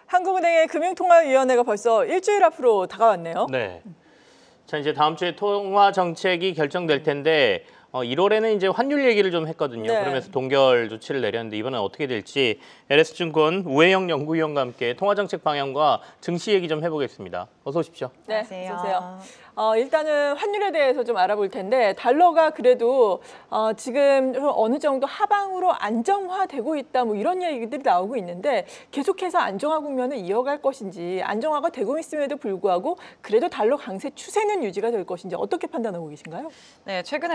한국은행의 금융통화위원회가 벌써 일주일 앞으로 다가왔네요. 네. 자, 이제 다음 주에 통화 정책이 결정될 텐데 1월에는 이제 환율 얘기를 좀 했거든요. 네. 그러면서 동결 조치를 내렸는데 이번엔 어떻게 될지 LS증권 우혜영 연구위원과 함께 통화 정책 방향과 증시 얘기 좀 해보겠습니다. 어서 오십시오. 네, 안녕하세요. 어서 오세요. 일단은 환율에 대해서 좀 알아볼 텐데 달러가 그래도 지금 어느 정도 하방으로 안정화되고 있다 뭐 이런 얘기들이 나오고 있는데 계속해서 안정화 국면을 이어갈 것인지 안정화가 되고 있음에도 불구하고 그래도 달러 강세 추세는 유지가 될 것인지 어떻게 판단하고 계신가요? 네, 최근에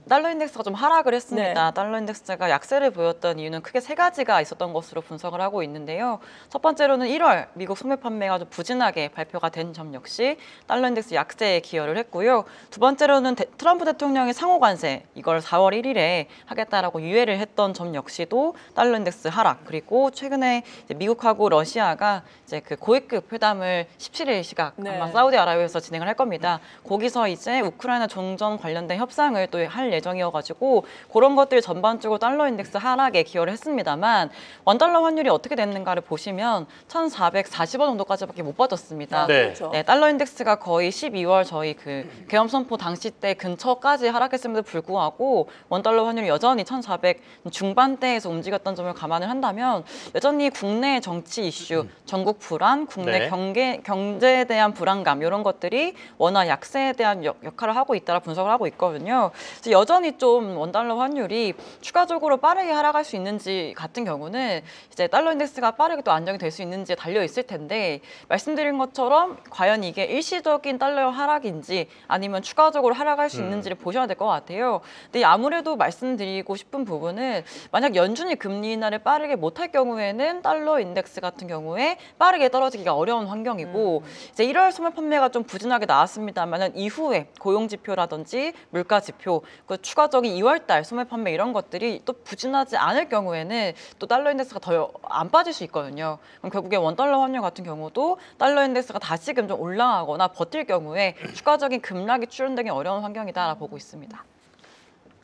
달러 인덱스가 좀 하락을 했습니다. 네. 달러 인덱스가 약세를 보였던 이유는 크게 세 가지가 있었던 것으로 분석을 하고 있는데요. 첫 번째로는 1월 미국 소매 판매가 좀 부진하게 발표가 된 점 역시 달러 인덱스 약세에 기여를 했고요. 두 번째로는 트럼프 대통령의 상호 관세 이걸 4월 1일에 하겠다라고 유예를 했던 점 역시도 달러 인덱스 하락. 그리고 최근에 이제 미국하고 러시아가 이제 그 고위급 회담을 17일 시각 아마 네. 사우디아라비아에서 진행을 할 겁니다. 거기서 이제 우크라이나 종전 관련된 협상을 또 할 예정이어가지고 그런 것들 전반적으로 달러 인덱스 하락에 기여를 했습니다만 원달러 환율이 어떻게 됐는가를 보시면 1,440원 정도까지밖에 못 빠졌습니다. 네. 그렇죠. 네, 달러 인덱스가 거의 12월 저희 그 계엄 선포 당시 때 근처까지 하락했음에도 불구하고 원달러 환율이 여전히 1,400 중반대에서 움직였던 점을 감안을 한다면 여전히 국내 정치 이슈, 전국 불안, 국내 네. 경제에 대한 불안감 이런 것들이 원화 약세에 대한 역할을 하고 있다라 분석을 하고 있거든요. 그래서 여전히 좀 원달러 환율이 추가적으로 빠르게 하락할 수 있는지 같은 경우는 이제 달러 인덱스가 빠르게 또 안정이 될 수 있는지에 달려 있을 텐데 말씀드린 것처럼 과연 이게 일시적인 달러 하락인지 아니면 추가적으로 하락할 수 있는지를 보셔야 될 것 같아요. 근데 아무래도 말씀드리고 싶은 부분은 만약 연준이 금리 인하를 빠르게 못할 경우에는 달러 인덱스 같은 경우에 빠르게 떨어지기가 어려운 환경이고 이제 1월 소매 판매가 좀 부진하게 나왔습니다만 이후에 고용 지표라든지 물가 지표, 그 추가적인 2월 달 소매 판매 이런 것들이 또 부진하지 않을 경우에는 또 달러 인덱스가 더 안 빠질 수 있거든요. 그럼 결국에 원달러 환율 같은 경우도 달러 인덱스가 다시금 좀 올라가거나 버틸 경우에 추가적인 급락이 출현되기 어려운 환경이다라고 보고 있습니다.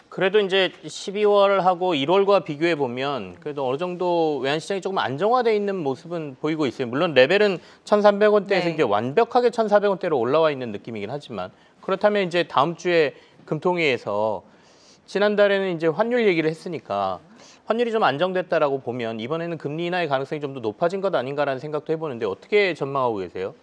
그래도 이제 12월하고 1월과 비교해 보면 그래도 어느 정도 외환시장이 조금 안정화돼 있는 모습은 보이고 있어요. 물론 레벨은 1,300원대에서 네. 이제 완벽하게 1,400원대로 올라와 있는 느낌이긴 하지만 그렇다면 이제 다음 주에 금통위에서 지난달에는 이제 환율 얘기를 했으니까 환율이 좀 안정됐다라고 보면 이번에는 금리 인하의 가능성이 좀 더 높아진 것 아닌가라는 생각도 해보는데 어떻게 전망하고 계세요?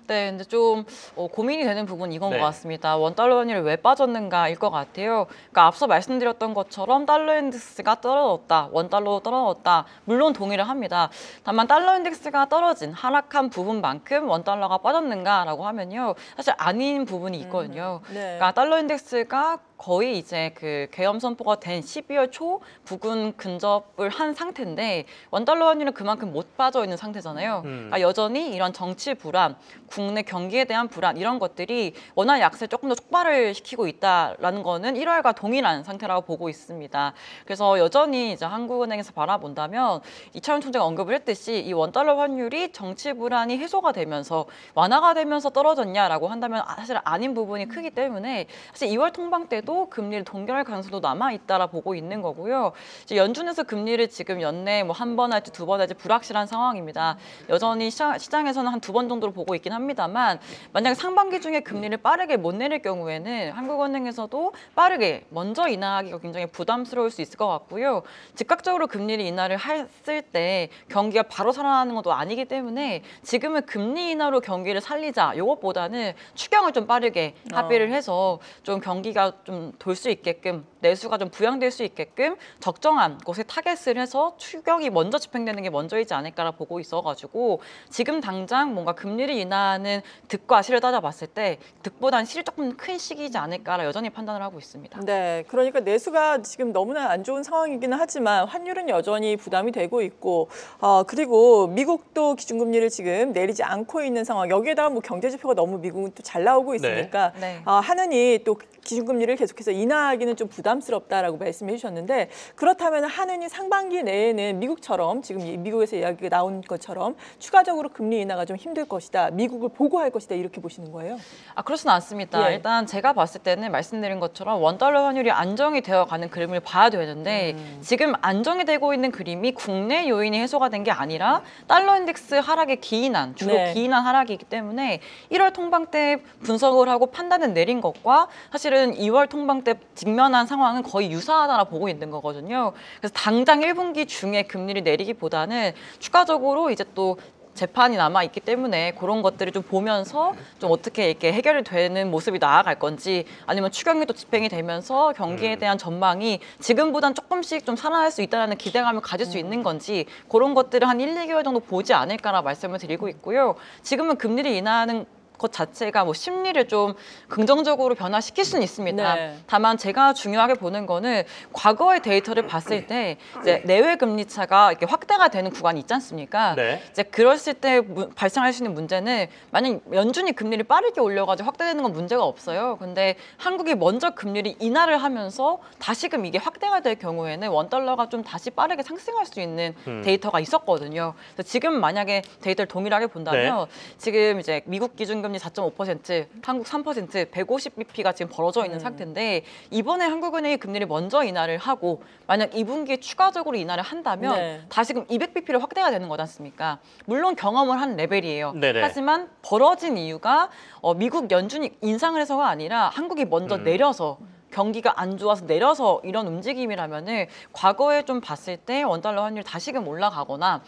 네, 근데 좀 고민이 되는 부분이 이건 네. 것 같습니다. 원달러 환율이 왜 빠졌는가일 것 같아요. 그러니까 앞서 말씀드렸던 것처럼 달러 인덱스가 떨어졌다, 원달러 떨어졌다. 물론 동의를 합니다. 다만 달러 인덱스가 떨어진 하락한 부분만큼 원달러가 빠졌는가라고 하면요, 사실 아닌 부분이 있거든요. 네. 그러니까 달러 인덱스가 거의 이제 그 계엄 선포가 된 12월 초 부근 근접을 한 상태인데 원달러 환율은 그만큼 못 빠져 있는 상태잖아요. 그러니까 여전히 이런 정치 불안, 국내 경기에 대한 불안 이런 것들이 원화 약세 조금 더 촉발을 시키고 있다라는 거는 1월과 동일한 상태라고 보고 있습니다. 그래서 여전히 이제 한국은행에서 바라본다면 이차윤 총재가 언급을 했듯이 이 원달러 환율이 정치 불안이 해소가 되면서 완화가 되면서 떨어졌냐라고 한다면 사실 아닌 부분이 크기 때문에 사실 2월 통방 때도 금리를 동결할 가능성도 남아 있다라 보고 있는 거고요. 이제 연준에서 금리를 지금 연내 뭐 한 번 할지 두 번 할지 불확실한 상황입니다. 여전히 시장에서는 한 두 번 정도로 보고 있긴 합니다만 만약에 상반기 중에 금리를 빠르게 못 내릴 경우에는 한국은행에서도 빠르게 먼저 인하하기가 굉장히 부담스러울 수 있을 것 같고요. 즉각적으로 금리를 인하를 했을 때 경기가 바로 살아나는 것도 아니기 때문에 지금은 금리 인하로 경기를 살리자 이것보다는 추경을 좀 빠르게 합의를 해서 좀 경기가 좀 돌 수 있게끔 내수가 좀 부양될 수 있게끔 적정한 곳에 타겟을 해서 추경이 먼저 집행되는 게 먼저이지 않을까라 보고 있어가지고 지금 당장 뭔가 금리를 인하하는 득과 실을 따져봤을 때 득보다는 실이 조금 큰 시기이지 않을까라 여전히 판단을 하고 있습니다. 네, 그러니까 내수가 지금 너무나 안 좋은 상황이기는 하지만 환율은 여전히 부담이 되고 있고 그리고 미국도 기준금리를 지금 내리지 않고 있는 상황. 여기에다가 뭐 경제 지표가 너무 미국은 또 잘 나오고 있으니까 네. 하느니 또 기준금리를 계속해서 인하하기는 좀 부담. 부담스럽다라고 말씀해 주셨는데 그렇다면 한은이 상반기 내에는 미국처럼 지금 미국에서 이야기가 나온 것처럼 추가적으로 금리 인하가 좀 힘들 것이다. 미국을 보고할 것이다. 이렇게 보시는 거예요? 그렇지는 않습니다. 예. 일단 제가 봤을 때는 말씀드린 것처럼 원달러 환율이 안정이 되어가는 그림을 봐야 되는데 지금 안정이 되고 있는 그림이 국내 요인이 해소가 된 게 아니라 달러 인덱스 하락의 기인한, 주로 네. 기인한 하락이기 때문에 1월 통방 때 분석을 하고 판단을 내린 것과 사실은 2월 통방 때 직면한 상황은 거의 유사하다라 보고 있는 거거든요. 그래서 당장 1분기 중에 금리를 내리기보다는 추가적으로 이제 또 재판이 남아 있기 때문에 그런 것들을 좀 보면서 좀 어떻게 이렇게 해결이 되는 모습이 나아갈 건지 아니면 추경이 또 집행이 되면서 경기에 대한 전망이 지금보단 조금씩 좀 살아날 수 있다는 기대감을 가질 수 있는 건지 그런 것들을 한 1, 2개월 정도 보지 않을까라 말씀을 드리고 있고요. 지금은 금리를 인하하는 것 자체가 뭐 심리를 좀 긍정적으로 변화시킬 수는 있습니다. 네. 다만 제가 중요하게 보는 거는 과거의 데이터를 봤을 때 이제 내외 금리 차가 이렇게 확대가 되는 구간이 있지 않습니까? 네. 이제 그랬을 때 발생할 수 있는 문제는 만약 연준이 금리를 빠르게 올려가지고 확대되는 건 문제가 없어요. 근데 한국이 먼저 금리를 인하를 하면서 다시금 이게 확대가 될 경우에는 원달러가 좀 다시 빠르게 상승할 수 있는 데이터가 있었거든요. 그래서 지금 만약에 데이터를 동일하게 본다면 지금 이제 미국 기준금리 4.5%, 한국 3%, 150bp가 지금 벌어져 있는 상태인데 이번에 한국은행이 금리를 먼저 인하를 하고 만약 2분기에 추가적으로 인하를 한다면 네. 다시금 200bp로 확대가 되는 거지 않습니까? 물론 경험을 한 레벨이에요. 네네. 하지만 벌어진 이유가 미국 연준이 인상을 해서가 아니라 한국이 먼저 내려서 경기가 안 좋아서 내려서 이런 움직임이라면은 과거에 좀 봤을 때 원달러 환율이 다시금 올라가거나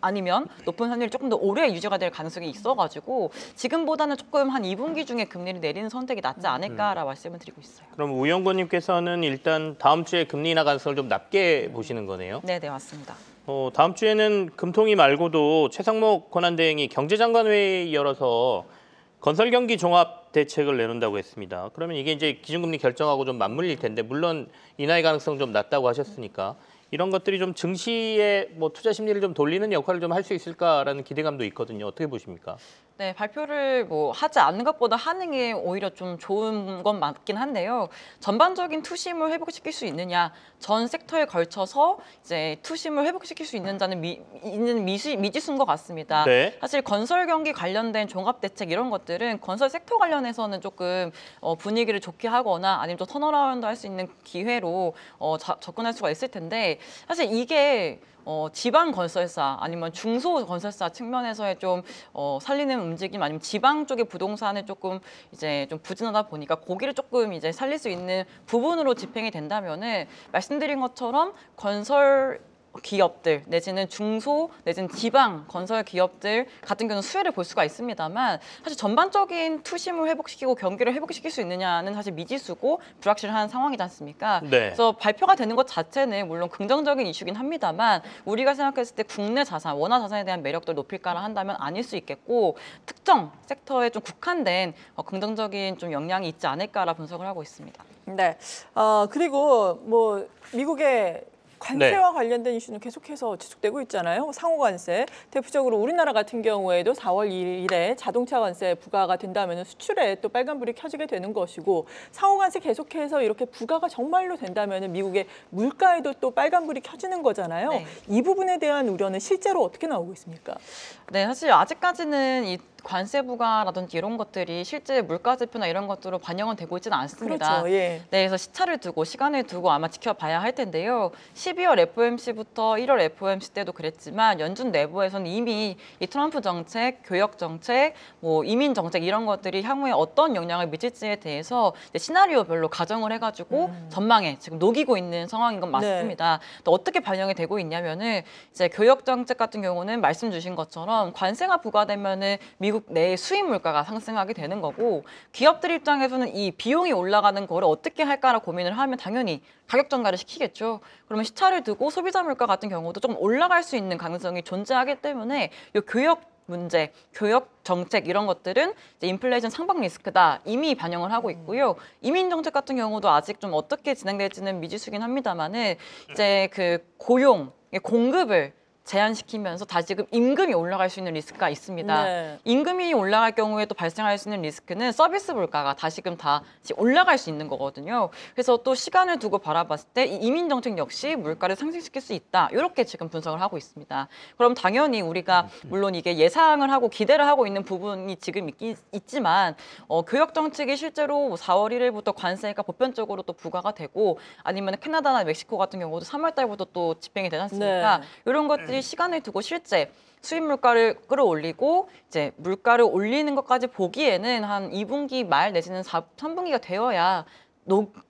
아니면 높은 환율이 조금 더 오래 유지가 될 가능성이 있어가지고 지금보다는 조금 한 2분기 중에 금리를 내리는 선택이 낫지 않을까라 말씀을 드리고 있어요. 그럼 우영권님께서는 일단 다음 주에 금리 인하 가능성을 좀 낮게 보시는 거네요. 네, 맞습니다. 다음 주에는 금통위 말고도 최상목 권한대행이 경제장관회의 열어서 건설 경기 종합 대책을 내놓는다고 했습니다. 그러면 이게 이제 기준금리 결정하고 좀 맞물릴 텐데 물론 인하의 가능성 좀 낮다고 하셨으니까 이런 것들이 좀 증시의 뭐 투자 심리를 좀 돌리는 역할을 좀 할 수 있을까라는 기대감도 있거든요. 어떻게 보십니까? 네, 발표를 뭐 하지 않는 것보다 하는 게 오히려 좀 좋은 건 맞긴 한데요. 전반적인 투심을 회복시킬 수 있느냐, 전 섹터에 걸쳐서 이제 투심을 회복시킬 수 있는지는 미지수인 것 같습니다. 네. 사실 건설 경기 관련된 종합 대책 이런 것들은 건설 섹터 관련해서는 조금 분위기를 좋게 하거나 아니면 또 턴어라운드 할 수 있는 기회로 접근할 수가 있을 텐데 사실 이게 지방 건설사 아니면 중소 건설사 측면에서의 좀 살리는 움직임 아니면 지방 쪽의 부동산을 조금 이제 좀 부진하다 보니까 고기를 조금 이제 살릴 수 있는 부분으로 집행이 된다면은 말씀드린 것처럼 건설 기업들 내지는 중소 내지는 지방 건설 기업들 같은 경우는 수혜를 볼 수가 있습니다만 사실 전반적인 투심을 회복시키고 경기를 회복시킬 수 있느냐는 사실 미지수고 불확실한 상황이지 않습니까? 네. 그래서 발표가 되는 것 자체는 물론 긍정적인 이슈긴 합니다만 우리가 생각했을 때 국내 자산, 원화 자산에 대한 매력도를 높일까라 한다면 아닐 수 있겠고 특정 섹터에 좀 국한된 긍정적인 좀 영향이 있지 않을까라 분석을 하고 있습니다. 네. 그리고 뭐 미국의 관세와 관련된 이슈는 계속해서 지속되고 있잖아요. 상호 관세. 대표적으로 우리나라 같은 경우에도 4월 1일에 자동차 관세 부과가 된다면 수출에 또 빨간불이 켜지게 되는 것이고 상호 관세 계속해서 이렇게 부과가 정말로 된다면 미국의 물가에도 또 빨간불이 켜지는 거잖아요. 네. 이 부분에 대한 우려는 실제로 어떻게 나오고 있습니까? 네, 사실 아직까지는 이 관세 부과라든지 이런 것들이 실제 물가 지표나 이런 것들로 반영은 되고 있지는 않습니다. 그렇죠. 예. 네, 그래서 시차를 두고 시간을 두고 아마 지켜봐야 할 텐데요. 12월 FOMC부터 1월 FOMC 때도 그랬지만 연준 내부에서는 이미 이 트럼프 정책, 교역 정책, 뭐 이민 정책 이런 것들이 향후에 어떤 영향을 미칠지에 대해서 이제 시나리오별로 가정을 해가지고 전망에 지금 녹이고 있는 상황인 건 맞습니다. 또 어떻게 반영이 되고 있냐면은 이제 교역 정책 같은 경우는 말씀 주신 것처럼 관세가 부과되면은 미국 내 수입 물가가 상승하게 되는 거고 기업들 입장에서는 이 비용이 올라가는 거를 어떻게 할까라 고민을 하면 당연히 가격 전가를 시키겠죠. 그러면 시차를 두고 소비자 물가 같은 경우도 좀 올라갈 수 있는 가능성이 존재하기 때문에 이 교역 문제, 교역 정책 이런 것들은 이제 인플레이션 상방 리스크다 이미 반영을 하고 있고요. 이민 정책 같은 경우도 아직 좀 어떻게 진행될지는 미지수긴 합니다만은 이제 그 고용, 공급을 제한시키면서 다시금 임금이 올라갈 수 있는 리스크가 있습니다. 네. 임금이 올라갈 경우에 또 발생할 수 있는 리스크는 서비스 물가가 다시금 다시 올라갈 수 있는 거거든요. 그래서 또 시간을 두고 바라봤을 때 이 이민 정책 역시 물가를 상승시킬 수 있다. 이렇게 지금 분석을 하고 있습니다. 그럼 당연히 우리가 물론 이게 예상을 하고 기대를 하고 있는 부분이 지금 있지만 교역 정책이 실제로 4월 1일부터 관세가 보편적으로 또 부과가 되고 아니면 캐나다나 멕시코 같은 경우도 3월 달부터 또 집행이 되지 않습니까? 네. 이런 것들이 시간을 두고 실제 수입 물가를 끌어올리고 이제 물가를 올리는 것까지 보기에는 한 2분기 말 내지는 3분기가 되어야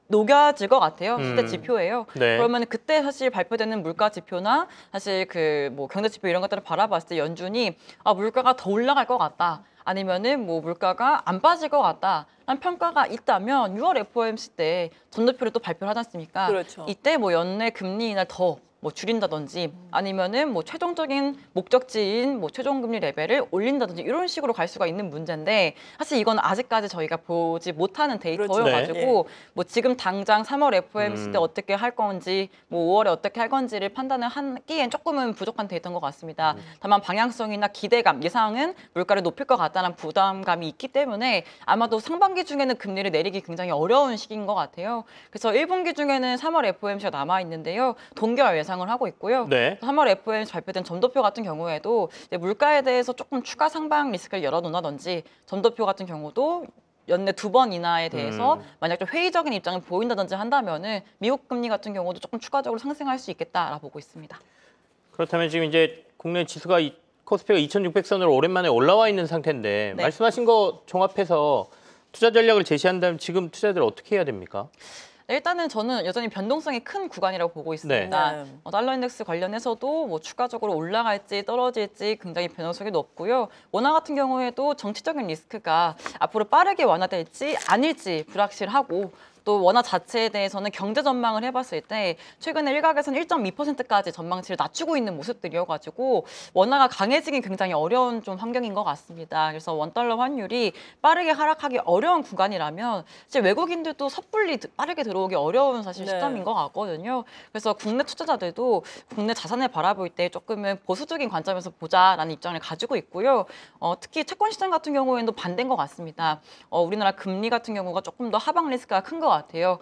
녹여질 것 같아요. 실제 지표예요. 네. 그러면 그때 사실 발표되는 물가 지표나 사실 그 뭐 경제 지표 이런 것들을 바라봤을 때 연준이 물가가 더 올라갈 것 같다. 아니면은 뭐 물가가 안 빠질 것 같다. 라는 평가가 있다면 6월 FOMC 때 전도표를 또 발표를 하지 않습니까? 그렇죠. 이때 뭐 연내 금리 인하를 더 뭐 줄인다든지 아니면은 뭐 최종적인 목적지인 뭐 최종금리 레벨을 올린다든지 이런 식으로 갈 수가 있는 문제인데 사실 이건 아직까지 저희가 보지 못하는 데이터여가지고 그렇죠. 뭐 지금 당장 3월 FOMC 때 어떻게 할 건지 뭐 5월에 어떻게 할 건지를 판단을 하기엔 조금은 부족한 데이터인 것 같습니다. 다만 방향성이나 기대감, 예상은 물가를 높일 것 같다는 부담감이 있기 때문에 아마도 상반기 중에는 금리를 내리기 굉장히 어려운 시기인 것 같아요. 그래서 1분기 중에는 3월 FOMC가 남아 있는데요. 동결 예상을 하고 있고요. 네. 3월 FOMC 발표된 점도표 같은 경우에도 이제 물가에 대해서 조금 추가 상방 리스크를 열어놓는다든지 점도표 같은 경우도 연내 2번 인하에 대해서 만약 좀 회의적인 입장을 보인다든지 한다면은 미국 금리 같은 경우도 조금 추가적으로 상승할 수 있겠다라고 보고 있습니다. 그렇다면 지금 이제 국내 지수가 코스피가 2,600선으로 오랜만에 올라와 있는 상태인데 네. 말씀하신 거 종합해서 투자 전략을 제시한다면 지금 투자들 어떻게 해야 됩니까? 일단은 저는 여전히 변동성이 큰 구간이라고 보고 있습니다. 네. 달러 인덱스 관련해서도 뭐 추가적으로 올라갈지 떨어질지 굉장히 변동성이 높고요. 원화 같은 경우에도 정치적인 리스크가 앞으로 빠르게 완화될지 아닐지 불확실하고 또 원화 자체에 대해서는 경제 전망을 해봤을 때 최근에 일각에서는 1.2%까지 전망치를 낮추고 있는 모습들이어가지고 원화가 강해지긴 굉장히 어려운 좀 환경인 것 같습니다. 그래서 원달러 환율이 빠르게 하락하기 어려운 구간이라면 이제 외국인들도 섣불리 빠르게 들어오기 어려운 사실 네. 시점인 것 같거든요. 그래서 국내 투자자들도 국내 자산을 바라볼 때 조금은 보수적인 관점에서 보자라는 입장을 가지고 있고요. 특히 채권 시장 같은 경우에는 반대인 것 같습니다. 우리나라 금리 같은 경우가 조금 더 하방 리스크가 큰 것 같아요.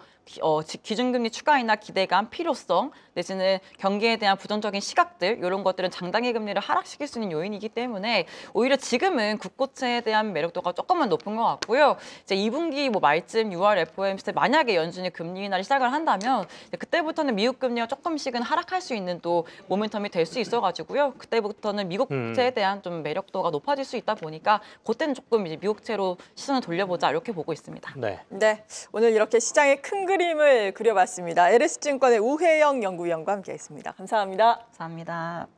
기준금리 추가이나 기대감, 필요성 내지는 경기에 대한 부정적인 시각들 이런 것들은 장당의 금리를 하락시킬 수 있는 요인이기 때문에 오히려 지금은 국고채에 대한 매력도가 조금만 높은 것 같고요. 이제 2분기 뭐 말쯤 6월 FOMC 때 만약에 연준이 금리 인하를 시작을 한다면 그때부터는 미국 금리가 조금씩은 하락할 수 있는 또 모멘텀이 될 수 있어가지고요. 그때부터는 미국 국채에 대한 좀 매력도가 높아질 수 있다 보니까 그때는 조금 이제 미국채로 시선을 돌려보자 이렇게 보고 있습니다. 네. 네, 오늘 이렇게 시장의 큰 그림을 그려봤습니다. LS증권의 우혜영 연구위원과 함께했습니다. 감사합니다. 감사합니다.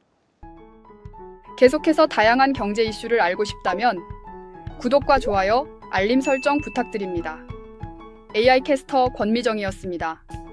계속해서 다양한 경제 이슈를 알고 싶다면 구독과 좋아요, 알림 설정 부탁드립니다. AI 캐스터 권미정이었습니다.